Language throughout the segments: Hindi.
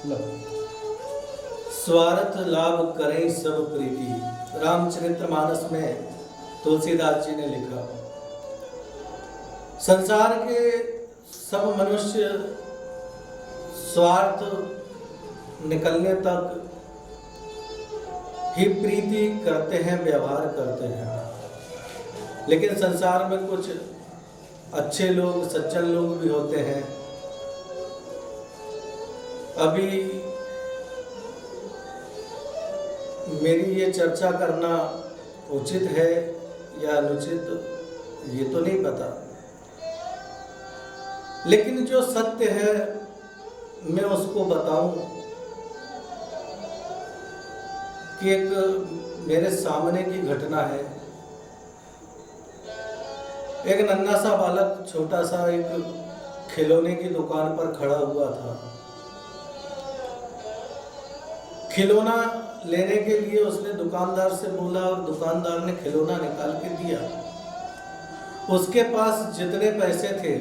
लो। स्वार्थ लाभ करें सब प्रीति, रामचरितमानस में तुलसीदास जी ने लिखा। संसार के सब मनुष्य स्वार्थ निकलने तक ही प्रीति करते हैं, व्यवहार करते हैं। लेकिन संसार में कुछ अच्छे लोग, सज्जन लोग भी होते हैं। अभी मेरी ये चर्चा करना उचित है या अनुचित ये तो नहीं पता, लेकिन जो सत्य है मैं उसको बताऊं कि एक मेरे सामने की घटना है। एक नन्हा सा बालक छोटा सा एक खिलौने की दुकान पर खड़ा हुआ था। खिलौना लेने के लिए उसने दुकानदार से बोला और दुकानदार ने खिलौना निकाल के दिया। उसके पास जितने पैसे थे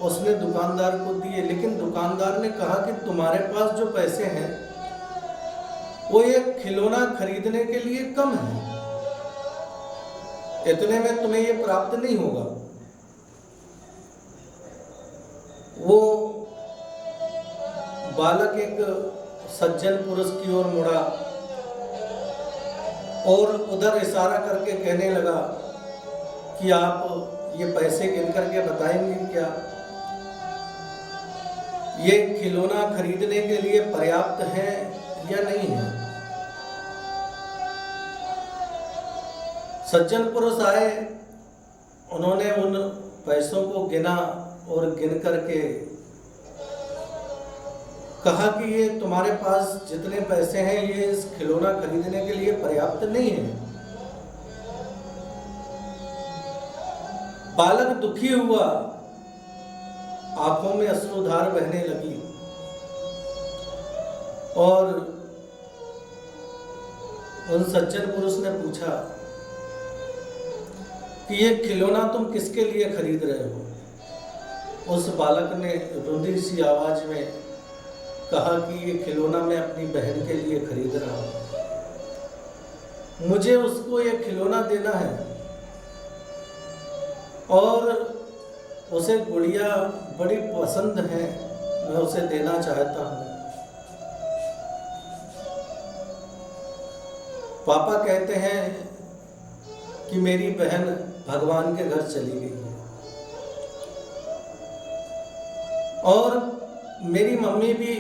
उसने दुकानदार को दिए, लेकिन दुकानदार ने कहा कि तुम्हारे पास जो पैसे हैं वो ये खिलौना खरीदने के लिए कम है, इतने में तुम्हें ये प्राप्त नहीं होगा। वो बालक एक सज्जन पुरुष की ओर मुड़ा और उधर इशारा करके कहने लगा कि आप ये पैसे गिन करके बताएंगे क्या, ये खिलौना खरीदने के लिए पर्याप्त है या नहीं है। सज्जन पुरुष आए, उन्होंने उन पैसों को गिना और गिन करके कहा कि ये तुम्हारे पास जितने पैसे हैं ये इस खिलौना खरीदने के लिए पर्याप्त नहीं है। बालक दुखी हुआ, आंखों में अश्रुधार बहने लगी और उन सज्जन पुरुष ने पूछा कि ये खिलौना तुम किसके लिए खरीद रहे हो। उस बालक ने रुंधी सी आवाज में कहा कि ये खिलौना मैं अपनी बहन के लिए खरीद रहा हूं, मुझे उसको ये खिलौना देना है और उसे गुड़िया बड़ी पसंद है, मैं उसे देना चाहता हूं। पापा कहते हैं कि मेरी बहन भगवान के घर चली गई है और मेरी मम्मी भी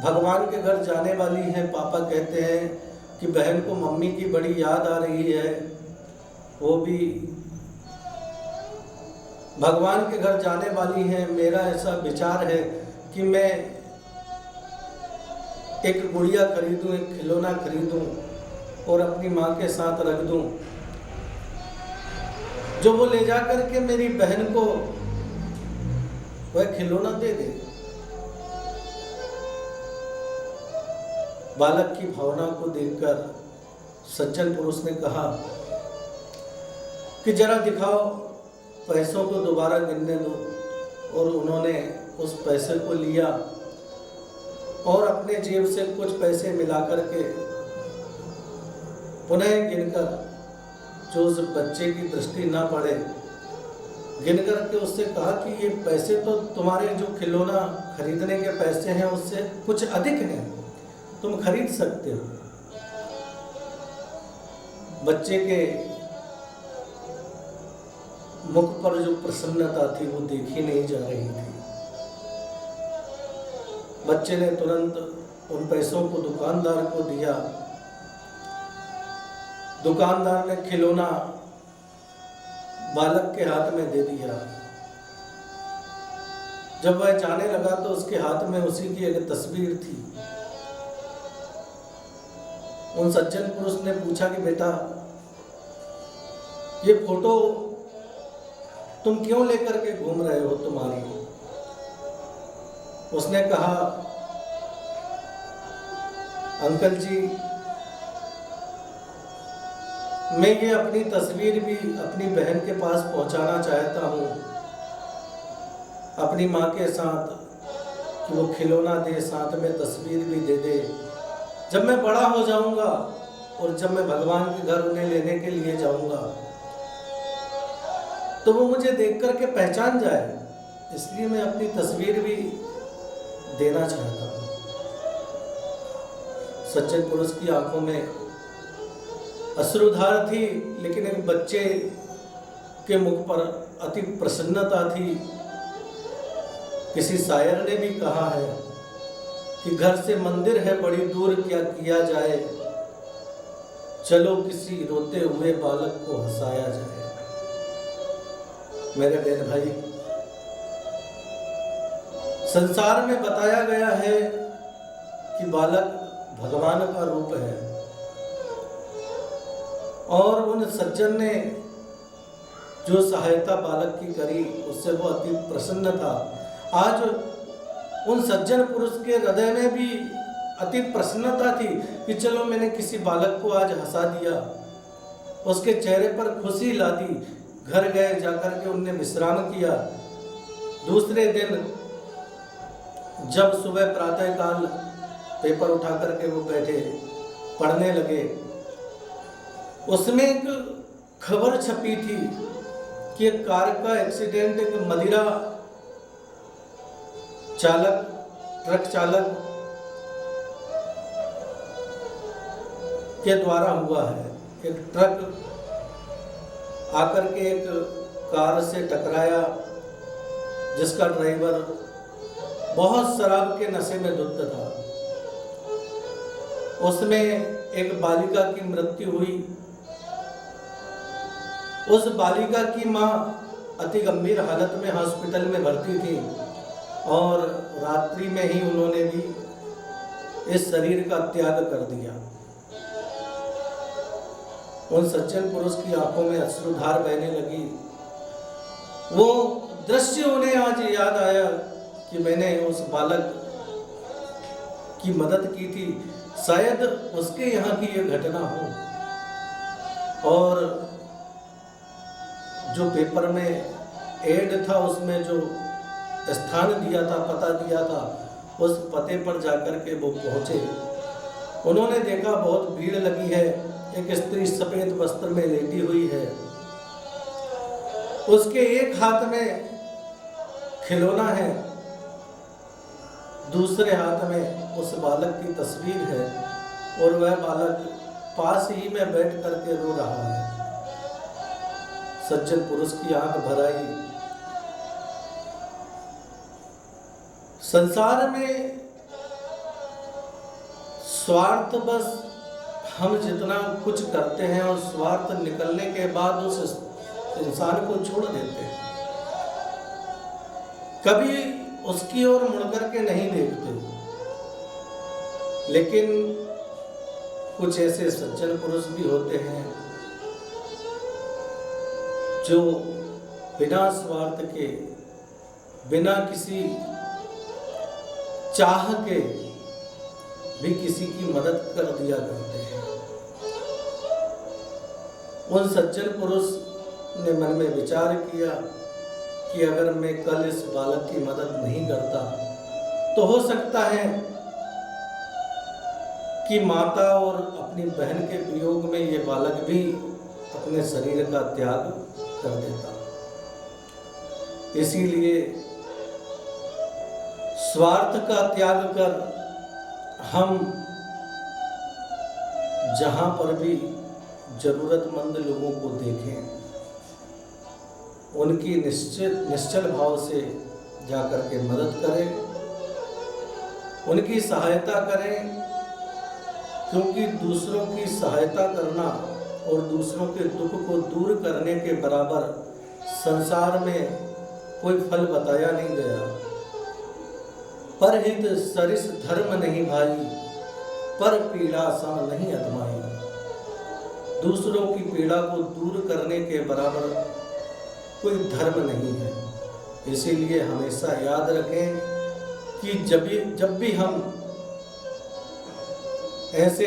भगवान के घर जाने वाली है। पापा कहते हैं कि बहन को मम्मी की बड़ी याद आ रही है, वो भी भगवान के घर जाने वाली है। मेरा ऐसा विचार है कि मैं एक गुड़िया खरीदूं, एक खिलौना खरीदूं और अपनी माँ के साथ रख दूं, जो वो ले जा करके मेरी बहन को वह खिलौना दे दे। बालक की भावना को देखकर सज्जन पुरुष ने कहा कि जरा दिखाओ, पैसों को दोबारा गिनने दो। और उन्होंने उस पैसे को लिया और अपने जेब से कुछ पैसे मिला करके पुनः गिनकर, जो उस बच्चे की दृष्टि ना पड़े, गिन करके उससे कहा कि ये पैसे तो तुम्हारे जो खिलौना खरीदने के पैसे हैं उससे कुछ अधिक हैं, तुम खरीद सकते हो। बच्चे के मुख पर जो प्रसन्नता थी वो देखी नहीं जा रही थी। बच्चे ने तुरंत उन पैसों को दुकानदार को दिया। दुकानदार ने खिलौना बालक के हाथ में दे दिया। जब वह जाने लगा तो उसके हाथ में उसी की एक तस्वीर थी। उन सज्जन पुरुष ने पूछा कि बेटा, ये फोटो तुम क्यों लेकर के घूम रहे हो, तुम्हारी? उसने कहा, अंकल जी, मैं ये अपनी तस्वीर भी अपनी बहन के पास पहुंचाना चाहता हूं, अपनी माँ के साथ, कि वो खिलौना दे, साथ में तस्वीर भी दे दे। जब मैं बड़ा हो जाऊंगा और जब मैं भगवान के घर उन्हें लेने के लिए जाऊंगा तो वो मुझे देख करके पहचान जाए, इसलिए मैं अपनी तस्वीर भी देना चाहता हूँ। सच्चे पुरुष की आंखों में अश्रुधार थी, लेकिन एक बच्चे के मुख पर अति प्रसन्नता थी। किसी शायर ने भी कहा है कि घर से मंदिर है बड़ी दूर, क्या किया जाए, चलो किसी रोते हुए बालक को हंसाया जाए। मेरे बहन भाई, संसार में बताया गया है कि बालक भगवान का रूप है, और उन सज्जन ने जो सहायता बालक की करी उससे वो अति प्रसन्न था। आज उन सज्जन पुरुष के हृदय में भी अति प्रसन्नता थी कि चलो मैंने किसी बालक को आज हंसा दिया, उसके चेहरे पर खुशी ला दी। घर गए, जाकर के उनने विश्राम किया। दूसरे दिन जब सुबह प्रातः काल पेपर उठा करके वो बैठे पढ़ने लगे, उसमें एक खबर छपी थी कि एक कार का एक्सीडेंट एक मदिरा चालक, ट्रक चालक के द्वारा हुआ है। एक ट्रक आकर के एक कार से टकराया, जिसका ड्राइवर बहुत शराब के नशे में धुत था। उसमें एक बालिका की मृत्यु हुई। उस बालिका की मां अति गंभीर हालत में हॉस्पिटल में भर्ती थी, और रात्रि में ही उन्होंने भी इस शरीर का त्याग कर दिया। उन सज्जन पुरुष की आंखों में अश्रुधार बहने लगी। वो दृश्य उन्हें आज याद आया कि मैंने उस बालक की मदद की थी, शायद उसके यहाँ की ये घटना हो। और जो पेपर में एड था उसमें जो स्थान दिया था, पता दिया था, उस पते पर जाकर के वो पहुंचे। उन्होंने देखा बहुत भीड़ लगी है, एक स्त्री सफेद वस्त्र में लेटी हुई है, उसके एक हाथ में खिलौना है, दूसरे हाथ में उस बालक की तस्वीर है, और वह बालक पास ही में बैठ करके रो रहा है। सज्जन पुरुष की आंख भर आई। संसार में स्वार्थ बस हम जितना कुछ करते हैं और स्वार्थ निकलने के बाद उस इंसान को छोड़ देते हैं, कभी उसकी ओर मुड़कर के नहीं देखते। लेकिन कुछ ऐसे सज्जन पुरुष भी होते हैं जो बिना स्वार्थ के, बिना किसी चाह के भी किसी की मदद कर दिया करते हैं। उन सज्जन पुरुष ने मन में विचार किया कि अगर मैं कल इस बालक की मदद नहीं करता तो हो सकता है कि माता और अपनी बहन के वियोग में ये बालक भी अपने शरीर का त्याग कर देता। इसीलिए स्वार्थ का त्याग कर हम जहां पर भी जरूरतमंद लोगों को देखें, उनकी निश्चल भाव से जाकर के मदद करें, उनकी सहायता करें, क्योंकि दूसरों की सहायता करना और दूसरों के दुख को दूर करने के बराबर संसार में कोई फल बताया नहीं गया। परहित सरिस धर्म नहीं भाई, पर पीड़ा सम नहीं अधमाई। दूसरों की पीड़ा को दूर करने के बराबर कोई धर्म नहीं है। इसीलिए हमेशा याद रखें कि जब भी हम ऐसे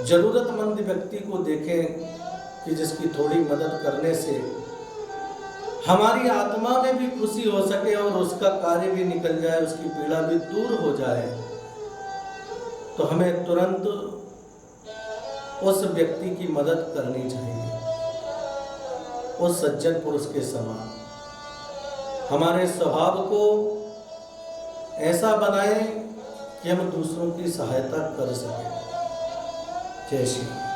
जरूरतमंद व्यक्ति को देखें कि जिसकी थोड़ी मदद करने से हमारी आत्मा में भी खुशी हो सके और उसका कार्य भी निकल जाए, उसकी पीड़ा भी दूर हो जाए, तो हमें तुरंत उस व्यक्ति की मदद करनी चाहिए, उस सज्जन पुरुष के समान। हमारे स्वभाव को ऐसा बनाएं कि हम दूसरों की सहायता कर सकें। जय श्री